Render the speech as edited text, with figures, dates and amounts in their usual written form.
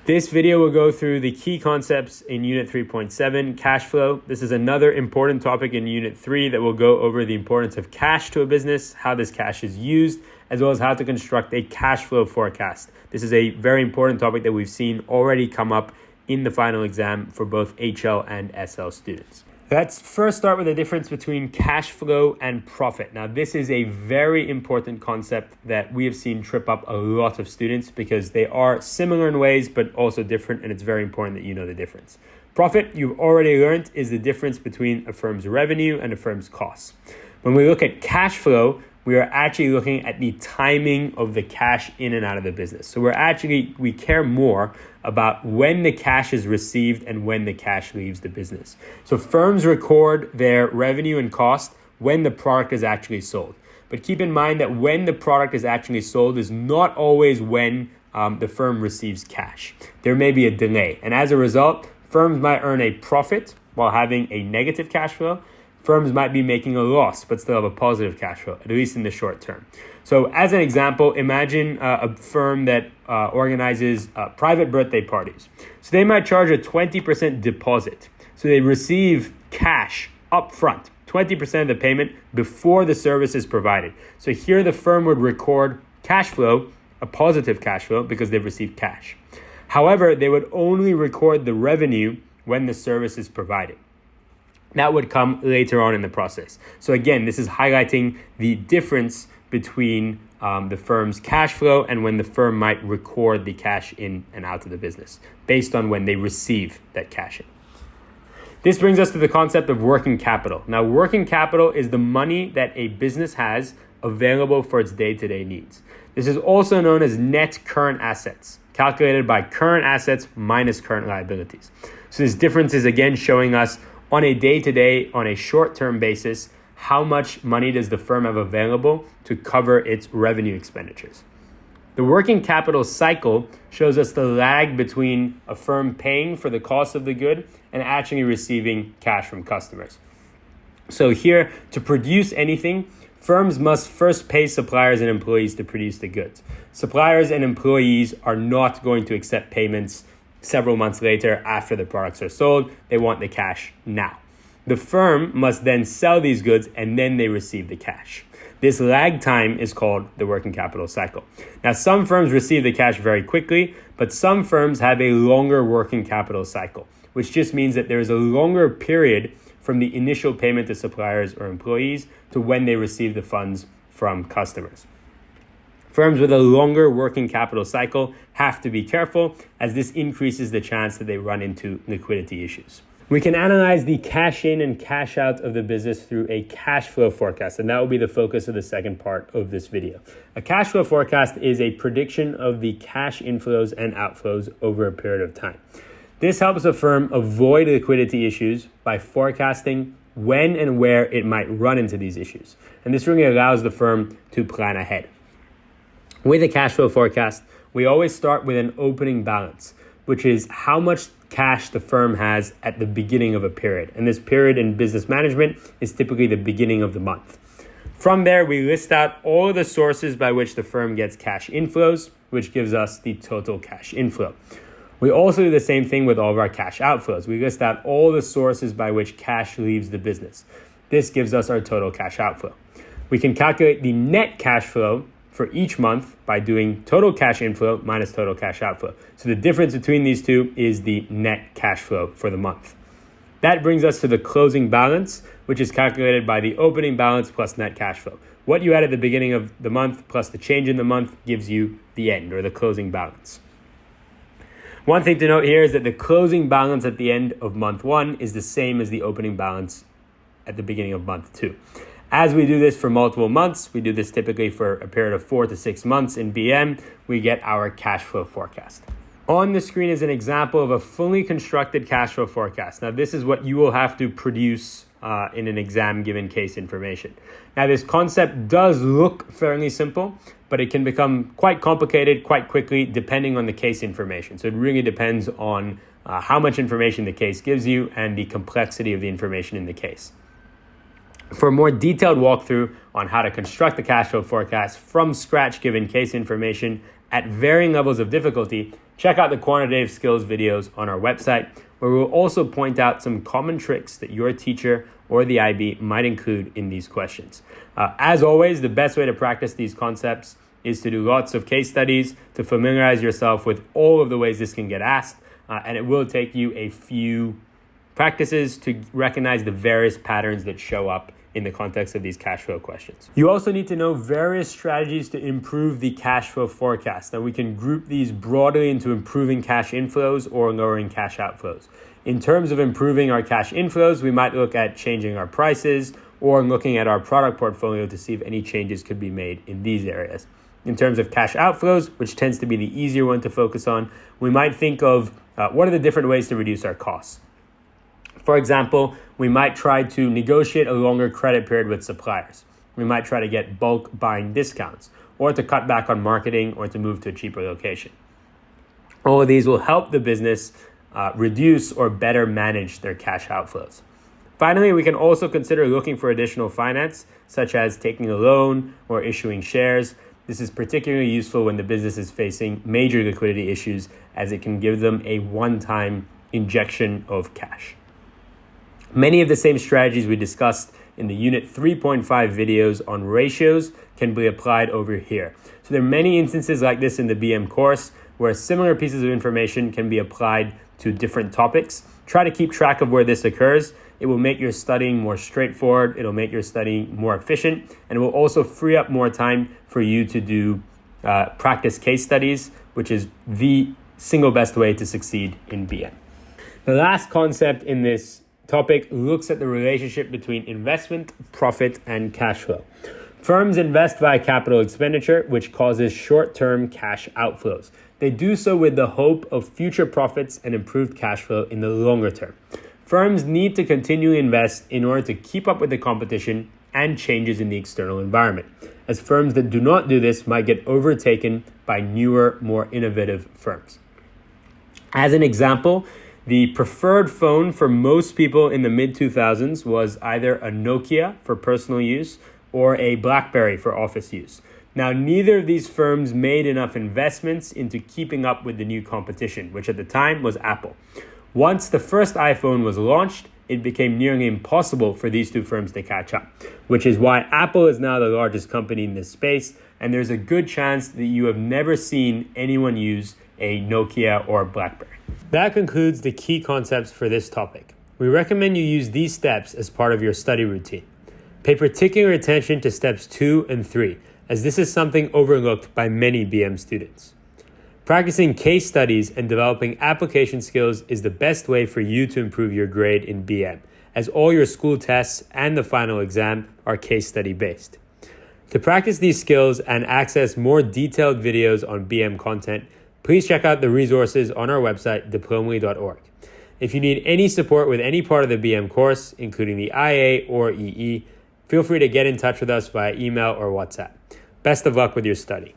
This video will go through the key concepts in Unit 3.7, cash flow. This is another important topic in Unit 3 that will go over the importance of cash to a business, how this cash is used, as well as how to construct a cash flow forecast. This is a very important topic that we've seen already come up in the final exam for both HL and SL students. Let's first start with the difference between cash flow and profit. Now, this is a very important concept that we have seen trip up a lot of students because they are similar in ways, but also different, and it's very important that you know the difference. Profit, you've already learned, is the difference between a firm's revenue and a firm's costs. When we look at cash flow, we are actually looking at the timing of the cash in and out of the business. So we care more about when the cash is received and when the cash leaves the business. So firms record their revenue and cost when the product is actually sold. But keep in mind that when the product is actually sold is not always when the firm receives cash. There may be a delay. And as a result, firms might earn a profit while having a negative cash flow. Firms might be making a loss, but still have a positive cash flow, at least in the short term. So as an example, imagine a firm that organizes private birthday parties. So they might charge a 20% deposit. So they receive cash up front, 20% of the payment before the service is provided. So here the firm would record cash flow, a positive cash flow, because they've received cash. However, they would only record the revenue when the service is provided. That would come later on in the process. So again, this is highlighting the difference between the firm's cash flow and when the firm might record the cash in and out of the business based on when they receive that cash in. This brings us to the concept of working capital. Now, working capital is the money that a business has available for its day-to-day needs. This is also known as net current assets, calculated by current assets minus current liabilities. So this difference is again showing us on a day-to-day, on a short-term basis, how much money does the firm have available to cover its revenue expenditures? The working capital cycle shows us the lag between a firm paying for the cost of the good and actually receiving cash from customers. So here, to produce anything, firms must first pay suppliers and employees to produce the goods. Suppliers and employees are not going to accept payments several months later after the products are sold. They want the cash now. The firm must then sell these goods and then they receive the cash. This lag time is called the working capital cycle. Now, some firms receive the cash very quickly, but some firms have a longer working capital cycle, which just means that there is a longer period from the initial payment to suppliers or employees to when they receive the funds from customers. Firms with a longer working capital cycle have to be careful, as this increases the chance that they run into liquidity issues. We can analyze the cash in and cash out of the business through a cash flow forecast, and that will be the focus of the second part of this video. A cash flow forecast is a prediction of the cash inflows and outflows over a period of time. This helps a firm avoid liquidity issues by forecasting when and where it might run into these issues. And this really allows the firm to plan ahead. With a cash flow forecast, we always start with an opening balance, which is how much cash the firm has at the beginning of a period. And this period in business management is typically the beginning of the month. From there, we list out all of the sources by which the firm gets cash inflows, which gives us the total cash inflow. We also do the same thing with all of our cash outflows. We list out all the sources by which cash leaves the business. This gives us our total cash outflow. We can calculate the net cash flow for each month by doing total cash inflow minus total cash outflow. So the difference between these two is the net cash flow for the month. That brings us to the closing balance, which is calculated by the opening balance plus net cash flow. What you had at the beginning of the month plus the change in the month gives you the end, or the closing balance. One thing to note here is that the closing balance at the end of month 1 is the same as the opening balance at the beginning of month 2. As we do this for multiple months, we do this typically for a period of 4 to 6 months in BM, we get our cash flow forecast. On the screen is an example of a fully constructed cash flow forecast. Now, this is what you will have to produce in an exam given case information. Now, this concept does look fairly simple, but it can become quite complicated quite quickly depending on the case information. So it really depends on how much information the case gives you and the complexity of the information in the case. For a more detailed walkthrough on how to construct the cash flow forecast from scratch given case information at varying levels of difficulty, check out the quantitative skills videos on our website, where we'll also point out some common tricks that your teacher or the IB might include in these questions. As always, the best way to practice these concepts is to do lots of case studies to familiarize yourself with all of the ways this can get asked, and it will take you a few practices to recognize the various patterns that show up in the context of these cash flow questions. You also need to know various strategies to improve the cash flow forecast. Now we can group these broadly into improving cash inflows or lowering cash outflows. In terms of improving our cash inflows, we might look at changing our prices or looking at our product portfolio to see if any changes could be made in these areas. In terms of cash outflows, which tends to be the easier one to focus on, we might think of what are the different ways to reduce our costs. For example, we might try to negotiate a longer credit period with suppliers. We might try to get bulk buying discounts, or to cut back on marketing, or to move to a cheaper location. All of these will help the business reduce or better manage their cash outflows. Finally, we can also consider looking for additional finance, such as taking a loan or issuing shares. This is particularly useful when the business is facing major liquidity issues, as it can give them a one-time injection of cash. Many of the same strategies we discussed in the Unit 3.5 videos on ratios can be applied over here. So there are many instances like this in the BM course where similar pieces of information can be applied to different topics. Try to keep track of where this occurs. It will make your studying more straightforward. It'll make your studying more efficient, and it will also free up more time for you to do practice case studies, which is the single best way to succeed in BM. The last concept in this topic looks at the relationship between investment, profit, and cash flow. Firms invest via capital expenditure, which causes short-term cash outflows. They do so with the hope of future profits and improved cash flow in the longer term. Firms need to continually invest in order to keep up with the competition and changes in the external environment, as firms that do not do this might get overtaken by newer, more innovative firms. As an example, the preferred phone for most people in the mid-2000s was either a Nokia for personal use or a BlackBerry for office use. Now, neither of these firms made enough investments into keeping up with the new competition, which at the time was Apple. Once the first iPhone was launched, it became nearly impossible for these two firms to catch up, which is why Apple is now the largest company in this space, and there's a good chance that you have never seen anyone use a Nokia or a BlackBerry. That concludes the key concepts for this topic. We recommend you use these steps as part of your study routine. Pay particular attention to steps 2 and 3, as this is something overlooked by many BM students. Practicing case studies and developing application skills is the best way for you to improve your grade in BM, as all your school tests and the final exam are case study based. To practice these skills and access more detailed videos on BM content, please check out the resources on our website, diplomaly.org. If you need any support with any part of the BM course, including the IA or EE, feel free to get in touch with us via email or WhatsApp. Best of luck with your study.